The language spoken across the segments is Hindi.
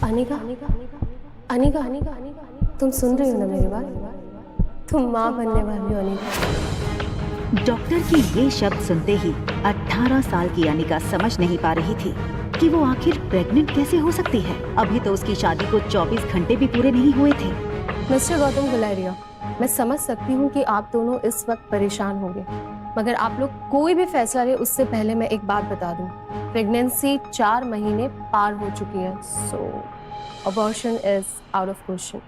अनिका, अनिका, अनिका, तुम सुन रही हो ना मेरी बात? तुम माँ बनने वाली हो अनिका। डॉक्टर की ये शब्द सुनते ही 18 साल की अनिका समझ नहीं पा रही थी कि वो आखिर प्रेग्नेंट कैसे हो सकती है। अभी तो उसकी शादी को 24 घंटे भी पूरे नहीं हुए थे। मिस्टर गौतम गुलेरिया, मैं समझ सकती हूँ कि आप दोनों इस वक्त परेशान होंगे, मगर आप लोग कोई भी फैसला ले उससे पहले मैं एक बात बता दूं, प्रेगनेंसी 4 महीने पार हो चुकी है, so abortion is out of question.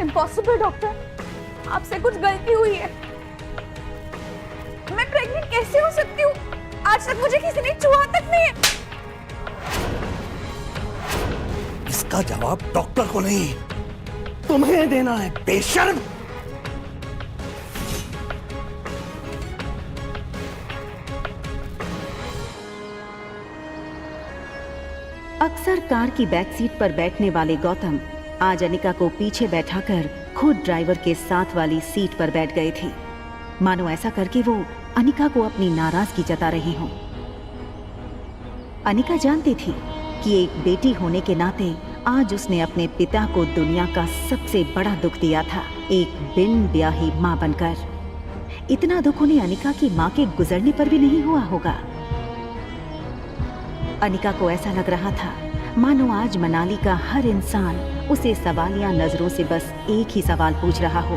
Impossible doctor, आपसे कुछ गलती हुई है। मैं प्रेग्नेंट कैसे हो सकती हूँ? आज तक मुझे किसी ने छुआ तक नहीं। इसका जवाब डॉक्टर को नहीं, तुम्हें देना है, बेशर्म। अक्सर कार की बैक सीट पर बैठने वाले गौतम आज अनिका को पीछे बैठाकर खुद ड्राइवर के साथ वाली सीट पर बैठ गए थे, मानो ऐसा करके वो अनिका को अपनी नाराजगी जता रहे हों। अनिका जानती थी कि एक बेटी होने के नाते आज उसने अपने पिता को दुनिया का सबसे बड़ा दुख दिया था, एक बिन ब्याही मां बनकर। इतना दुख उन्हें अनिका की मां के गुजरने पर भी नहीं हुआ होगा। अनिका को ऐसा लग रहा था मानो आज मनाली का हर इंसान उसे सवालिया नजरों से बस एक ही सवाल पूछ रहा हो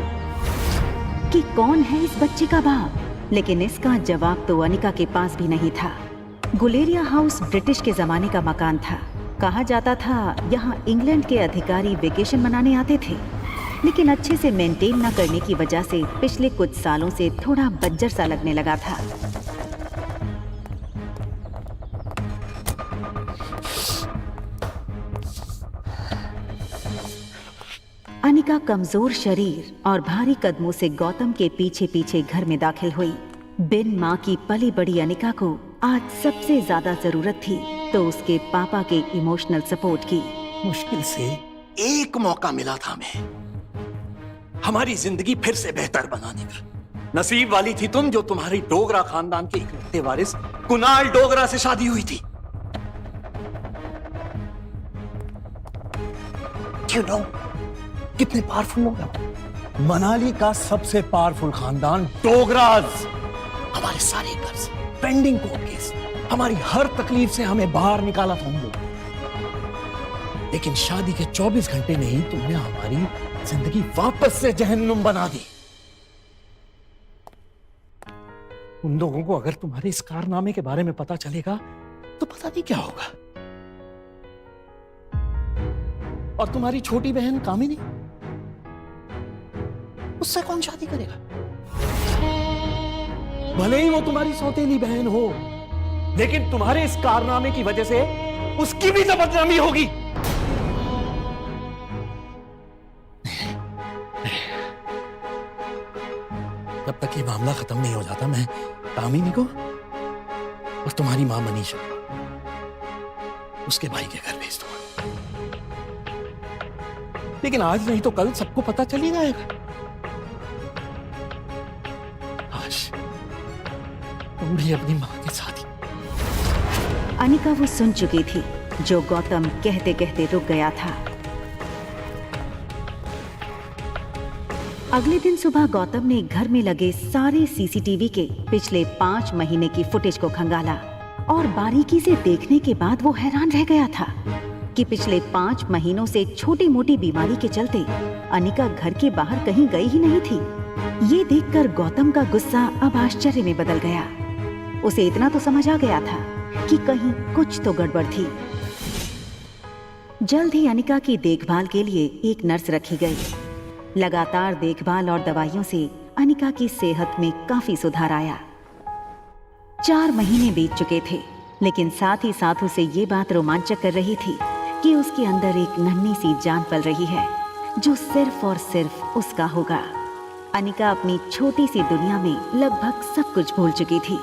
कि कौन है इस बच्चे का बाप। लेकिन इसका जवाब तो अनिका के पास भी नहीं था। गुलेरिया हाउस ब्रिटिश के जमाने का मकान था। कहा जाता था यहाँ इंग्लैंड के अधिकारी वेकेशन मनाने आते थे, लेकिन अच्छे से मेंटेन न करने की वजह से पिछले कुछ सालों से थोड़ा बंजर सा लगने लगा था। अनिका कमजोर शरीर और भारी कदमों से गौतम के पीछे पीछे घर में दाखिल हुई। बिन माँ की पली बड़ी अनिका को आज सबसे ज्यादा जरूरत थी तो उसके पापा के इमोशनल सपोर्ट की। मुश्किल से एक मौका मिला था हमें हमारी जिंदगी फिर से बेहतर बनाने का। नसीब वाली थी तुम जो तुम्हारी डोगरा खानदान के इकलौते वारिस कुणाल डोगरा से शादी हुई थी। You know, कितने पावरफुल लोग हैं। मनाली का सबसे पावरफुल खानदान डोगराज। हमारे सारे कर्ज, पेंडिंग कोर्ट केस, हमारी हर तकलीफ से हमें बाहर निकाला था उन लोगों। लेकिन शादी के 24 घंटे में ही तुमने हमारी जिंदगी वापस से जहन्नुम बना दी। उन लोगों को अगर तुम्हारे इस कारनामे के बारे में पता चलेगा तो पता नहीं क्या होगा। और तुम्हारी छोटी बहन कामिनी, उससे कौन शादी करेगा? भले ही वो तुम्हारी सौतेली बहन हो, लेकिन तुम्हारे इस कारनामे की वजह से उसकी भी तो बदनामी होगी। जब तक ये मामला खत्म नहीं हो जाता मैं कामिनी को और तुम्हारी मां मनीषा उसके भाई के घर भेज दूंगा। लेकिन आज नहीं तो कल सबको पता चल ही जाएगा। आज तुम भी अपनी मां के साथ ही। अनिका वो सुन चुकी थी जो गौतम कहते कहते रुक गया था। अगले दिन सुबह गौतम ने घर में लगे सारे सीसीटीवी के पिछले 5 महीने की फुटेज को खंगाला और बारीकी से देखने के बाद वो हैरान रह गया था कि पिछले 5 महीनों से छोटी मोटी बीमारी के चलते अनिका घर के बाहर कहीं गई ही नहीं थी। ये देखकर गौतम का गुस्सा अब आश्चर्य में बदल गया। उसे इतना तो समझ आ गया था कि कहीं कुछ तो गड़बड़ थी। जल्द ही अनिका की देखभाल के लिए एक नर्स रखी गई। लगातार देखभाल और दवाइयों से अनिका की सेहत में काफी सुधार आया। 4 महीने बीत चुके थे, लेकिन साथ ही साथ उसे ये बात रोमांचक कर रही थी कि उसके अंदर एक नन्ही सी जान पल रही है जो सिर्फ और सिर्फ उसका होगा। अनिका अपनी छोटी सी दुनिया में लगभग सब कुछ भूल चुकी थी।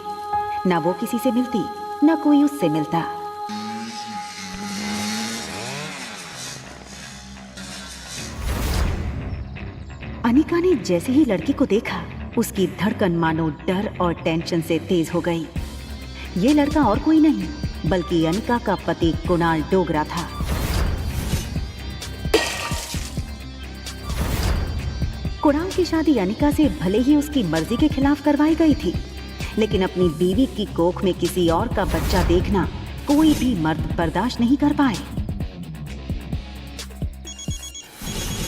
न वो किसी से मिलती, न कोई उससे मिलता। अनिका ने जैसे ही लड़की को देखा, उसकी धड़कन मानो डर और टेंशन से तेज हो गई। ये लड़का और कोई नहीं बल्कि अनिका का पति कुणाल डोगरा था। कुणाल की शादी अनिका से भले ही उसकी मर्जी के खिलाफ करवाई गई थी, लेकिन अपनी बीवी की कोख में किसी और का बच्चा देखना कोई भी मर्द बर्दाश्त नहीं कर पाए।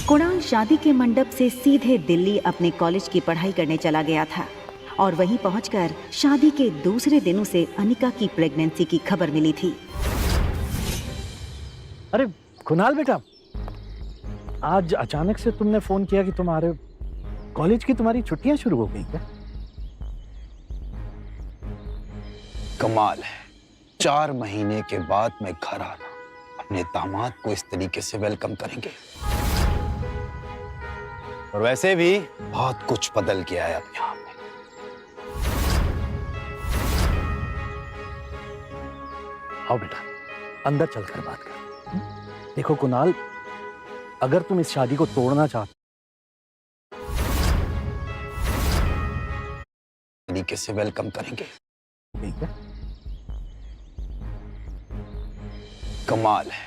कुणाल शादी के मंडप से सीधे दिल्ली अपने कॉलेज की पढ़ाई करने चला गया था और वहीं पहुंचकर शादी के दूसरे दिन उसे अनिका की प्रेगनेंसी की खबर मिली थी। अरे कुणाल बेटा, आज अचानक से तुमने फोन किया कि तुम्हारे कॉलेज की तुम्हारी छुट्टियां शुरू हो गई क्या? कमाल है, 4 महीने के बाद मैं घर आना, अपने दामाद को इस तरीके से वेलकम करेंगे। और वैसे भी बहुत कुछ बदल गया है अब यहाँ पे। आओ बेटा, अंदर चलकर बात कर। देखो कुणाल, अगर तुम इस शादी को तोड़ना चाहते तरीके से वेलकम करेंगे। ठीक है? कमाल है,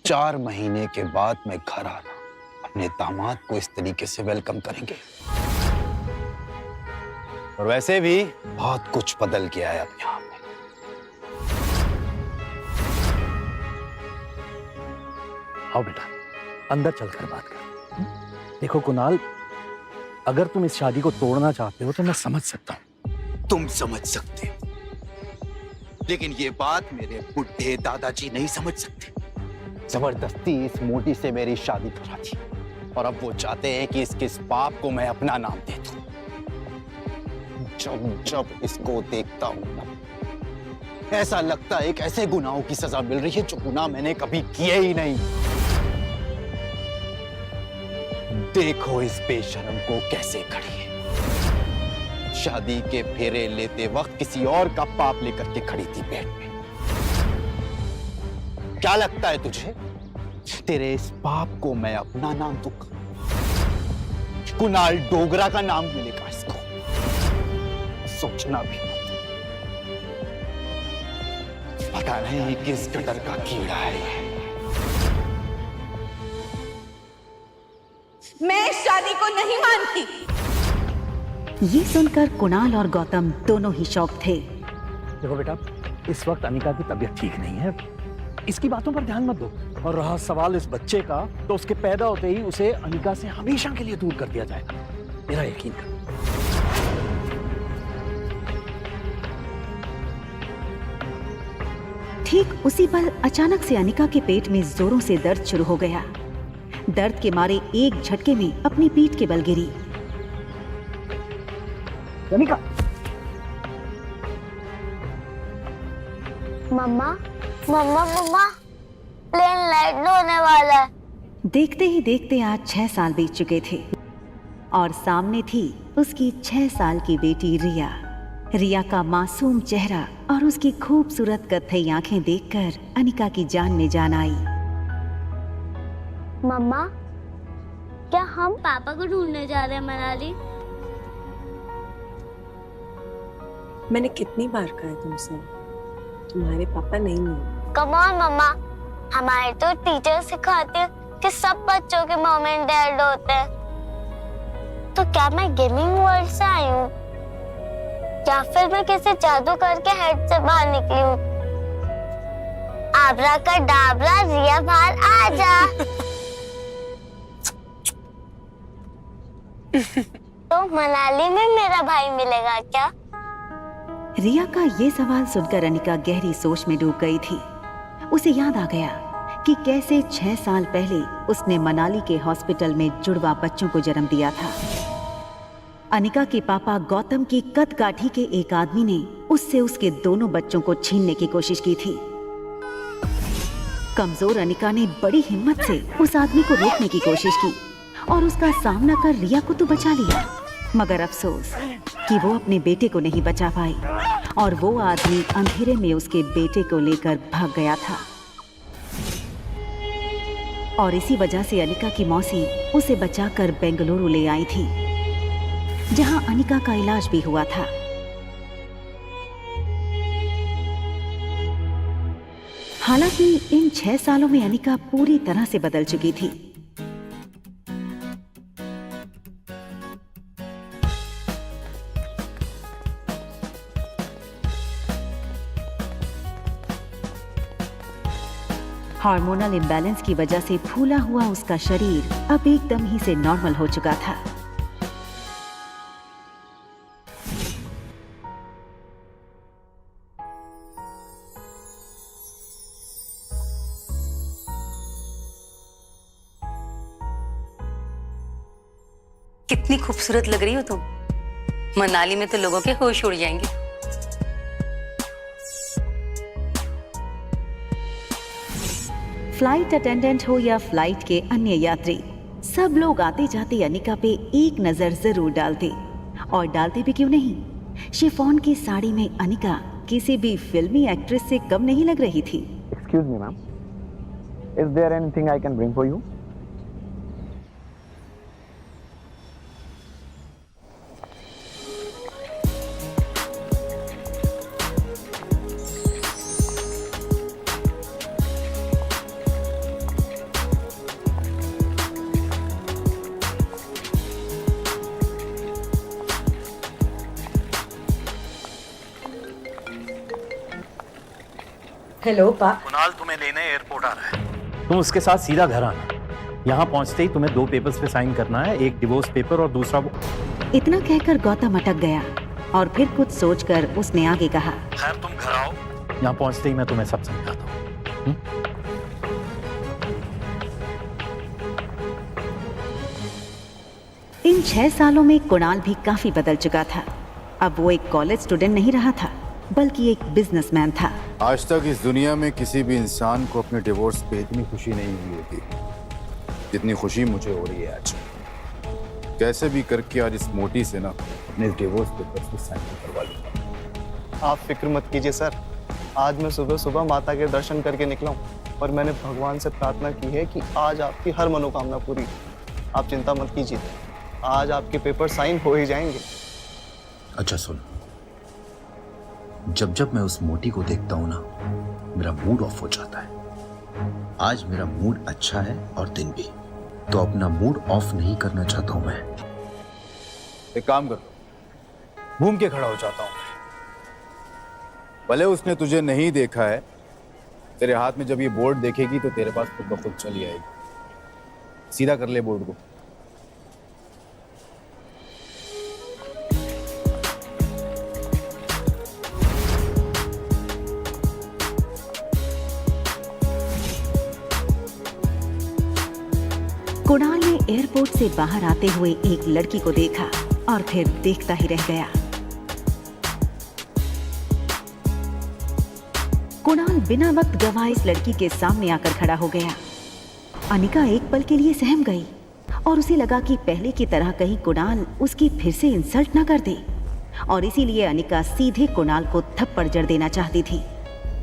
4 महीने के बाद मैं घर आना, अपने दामाद को इस तरीके से वेलकम करेंगे। और वैसे भी बहुत कुछ बदल गया है अब यहाँ पे। आओ बेटा, अंदर चलकर बात कर। देखो कुणाल, अगर तुम इस शादी को तोड़ना चाहते हो तो मैं समझ सकता हूँ। तुम समझ सकते हो, लेकिन ये बात मेरे बुढ़े दादाजी नहीं समझ सकते। जबरदस्ती इस मोटी से मेरी शादी करा दी और अब वो चाहते हैं कि इसके इस पाप को मैं अपना नाम दे दूं। जब जब इसको देखता हूं ना, ऐसा लगता है एक ऐसे गुनाहों की सजा मिल रही है जो गुनाह मैंने कभी किए ही नहीं। देखो इस बेशरम को कैसे खड़ी है। शादी के फेरे लेते वक्त किसी और का पाप लेकर के खड़ी थी पेट में। क्या लगता है तुझे तेरे इस पाप को मैं अपना नाम दूंगा? कुणाल डोगरा का नाम मिलेगा इसको, सोचना भी मत। पता नहीं किस गटर का कीड़ा है ये। मैं इस शादी को नहीं मानती। ये सुनकर कुणाल और गौतम दोनों ही शॉक थे। देखो बेटा, इस वक्त अनिका की तबीयत ठीक नहीं है, इसकी बातों पर ध्यान मत दो। और रहा सवाल इस बच्चे का, तो उसके पैदा होते ही उसे अनिका से हमेशा के लिए दूर कर दिया जाएगा, मेरा यकीन कर। ठीक उसी पल अचानक से अनिका के पेट में जोरों से दर्द शुरू हो गया। दर्द के मारे एक झटके में अपनी पीठ के बल गिरी। अनिका, मम्मा मम्मा मम्मा, प्लेन लैंड होने वाला है। देखते ही देखते आज 6 साल बीत चुके थे और सामने थी उसकी 6 साल की बेटी रिया। रिया का मासूम चेहरा और उसकी खूबसूरत कत्थई आंखें देखकर अनिका की जान में जान आई। मम्मा, क्या हम पापा को ढूंढने जा रहे हैं मनाली? मैंने कितनी बार कहा है तुमसे, तुम्हारे पापा नहीं मिले। कम ऑन मम्मा, हमारे तो टीचर सिखाते हैं कि सब बच्चों के मॉम एंड डैड होते हैं। तो क्या मैं गेमिंग वर्ल्ड से आई हूँ या फिर मैं किसी जादू करके हेड से बाहर निकली हूँ? आबरा का डाबरा, रिया बाहर आ जा। तो मनाली में मेरा भाई मिलेगा क्या? रिया का ये सवाल सुनकर अनिका गहरी सोच में डूब गई थी। उसे याद आ गया कि कैसे 6 साल पहले उसने मनाली के हॉस्पिटल में जुड़वा बच्चों को जन्म दिया था। अनिका के पापा गौतम की कदकाठी के एक आदमी ने उससे उसके दोनों बच्चों को छीनने की कोशिश की थी। कमजोर अनिका ने बड़ी हिम्मत से उस आदमी को रोकने की कोशिश की और उसका सामना कर रिया को तो बचा लिया, मगर अफसोस कि वो अपने बेटे को नहीं बचा पाई और वो आदमी अंधेरे में उसके बेटे को लेकर भाग गया था। और इसी वजह से अनिका की मौसी उसे बचाकर बेंगलुरु ले आई थी, जहां अनिका का इलाज भी हुआ था। हालांकि इन 6 सालों में अनिका पूरी तरह से बदल चुकी थी। हार्मोनल इम्बैलेंस की वजह से फूला हुआ उसका शरीर अब एकदम ही से नॉर्मल हो चुका था। कितनी खूबसूरत लग रही हो तुम। मनाली में तो लोगों के होश उड़ जाएंगे। फ्लाइट अटेंडेंट हो या फ्लाइट के अन्य यात्री, सब लोग आते जाते अनिका पे एक नजर जरूर डालते, और डालते भी क्यों नहीं। शिफॉन की साड़ी में अनिका किसी भी फिल्मी एक्ट्रेस से कम नहीं लग रही थी। Excuse me, ma'am. Is there anything I can bring for you? Hello पा। कुणाल तुम्हें लेने एयरपोर्ट आ रहा है, तुम उसके साथ सीधा घर आना। यहाँ पहुँचते ही तुम्हें 2 पेपर्स पे साइन करना है, एक डिवोर्स पेपर और दूसरा वो। इतना कहकर गौतम अटक गया और फिर कुछ सोचकर उसने आगे कहा, खैर तुम घर आओ, यहाँ पहुँचते ही मैं तुम्हें सब समझाता हूँ। इन 6 सालों में कुणाल भी काफी बदल चुका था। अब वो एक कॉलेज स्टूडेंट नहीं रहा था, बल्कि एक बिजनेसमैन था। आज तक इस दुनिया में किसी भी इंसान को अपने डिवोर्स पे इतनी खुशी नहीं हुई होगी जितनी खुशी मुझे हो रही है आज। कैसे भी करके आज इस मोटी से ना अपने डिवोर्स पेपर पे साइन करवा लूंगा। आप फिक्र मत कीजिए सर, आज मैं सुबह सुबह माता के दर्शन करके निकला हूँ और मैंने भगवान से प्रार्थना की है कि आज आपकी हर मनोकामना पूरी। आप चिंता मत कीजिए, आज आपके पेपर साइन हो ही जाएंगे। अच्छा सुन, जब जब मैं उस मोटी को देखता हूं ना, मेरा मूड ऑफ हो जाता है। आज मेरा मूड अच्छा है और दिन भी, तो अपना मूड ऑफ नहीं करना चाहता हूं मैं। एक काम कर, घूम के खड़ा हो जाता हूं। भले उसने तुझे नहीं देखा है, तेरे हाथ में जब ये बोर्ड देखेगी तो तेरे पास खुद ब खुद चली आएगी। सीधा कर ले बोर्ड को। कुणाल ने एयरपोर्ट से बाहर आते हुए एक लड़की को देखा और फिर देखता ही रह गया। कुणाल बिना वक्त गवाए इस लड़की के सामने आकर खड़ा हो गया। अनिका एक पल के लिए सहम गई और उसे लगा कि पहले की तरह कहीं कुणाल उसकी फिर से इंसल्ट न कर दे, और इसीलिए अनिका सीधे कुणाल को थप्पड़ जड़ देना चाहती थी,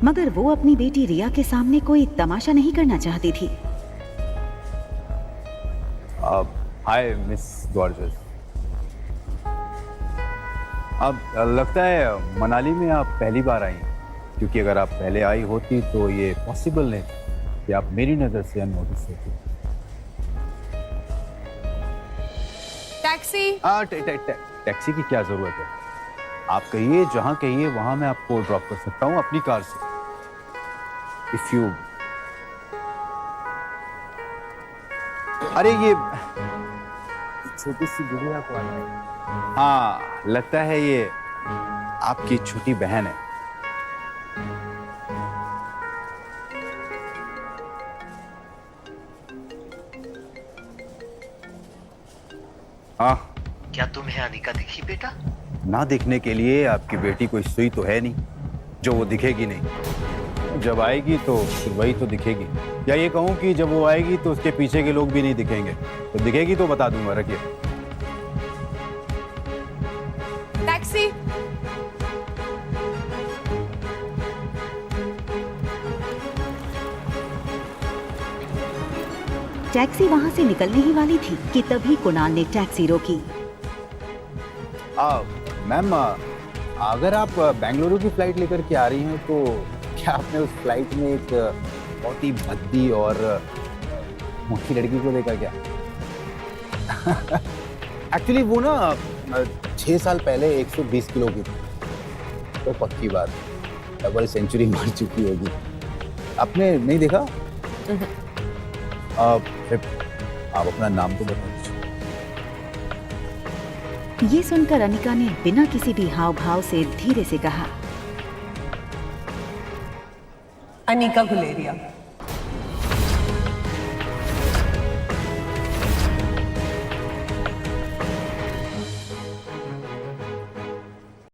मगर वो अपनी बेटी रिया के सामने कोई तमाशा नहीं करना चाहती थी। Hi miss gorgeous. अब लगता है मनाली में आप पहली बार आई, क्योंकि अगर आप पहले आई होती तो ये पॉसिबल नहीं कि आप मेरी नजर से अननोटिस होती। टैक्सी। टैक्सी की क्या जरूरत है? आप कहिए, जहां कहिए वहां मैं आपको ड्रॉप कर सकता हूं अपनी कार से। इफ यू, अरे ये छोटी सी गुड़िया को आना है। हाँ, लगता है ये आपकी छोटी बहन है। हाँ, क्या तुम्हें अनिका दिखी बेटा? ना दिखने के लिए आपकी बेटी कोई सुई तो है नहीं जो वो दिखेगी नहीं। जब आएगी तो फिर वही तो दिखेगी, या ये कहूँ कि जब वो आएगी तो उसके पीछे के लोग भी नहीं दिखेंगे। तो दिखेगी तो बता दूंगा। रखिए। टैक्सी। टैक्सी वहां से निकलने ही वाली थी कि तभी कुणाल ने टैक्सी रोकी। मैम, अगर आप बेंगलुरु की फ्लाइट लेकर के आ रही हैं तो क्या आपने उस फ्लाइट में एक बहुत ही भद्दी और मोटी लड़की को देखा क्या? एक्चुअली वो ना 6 साल पहले 120 किलो की थी। तो पक्की बात, डबल सेंचुरी मार चुकी होगी। आपने नहीं देखा? आप अपना नाम तो बता दीजिए। ये सुनकर अनिका ने बिना किसी भी हाव भाव से धीरे से कहा, अनिका गुलेरिया।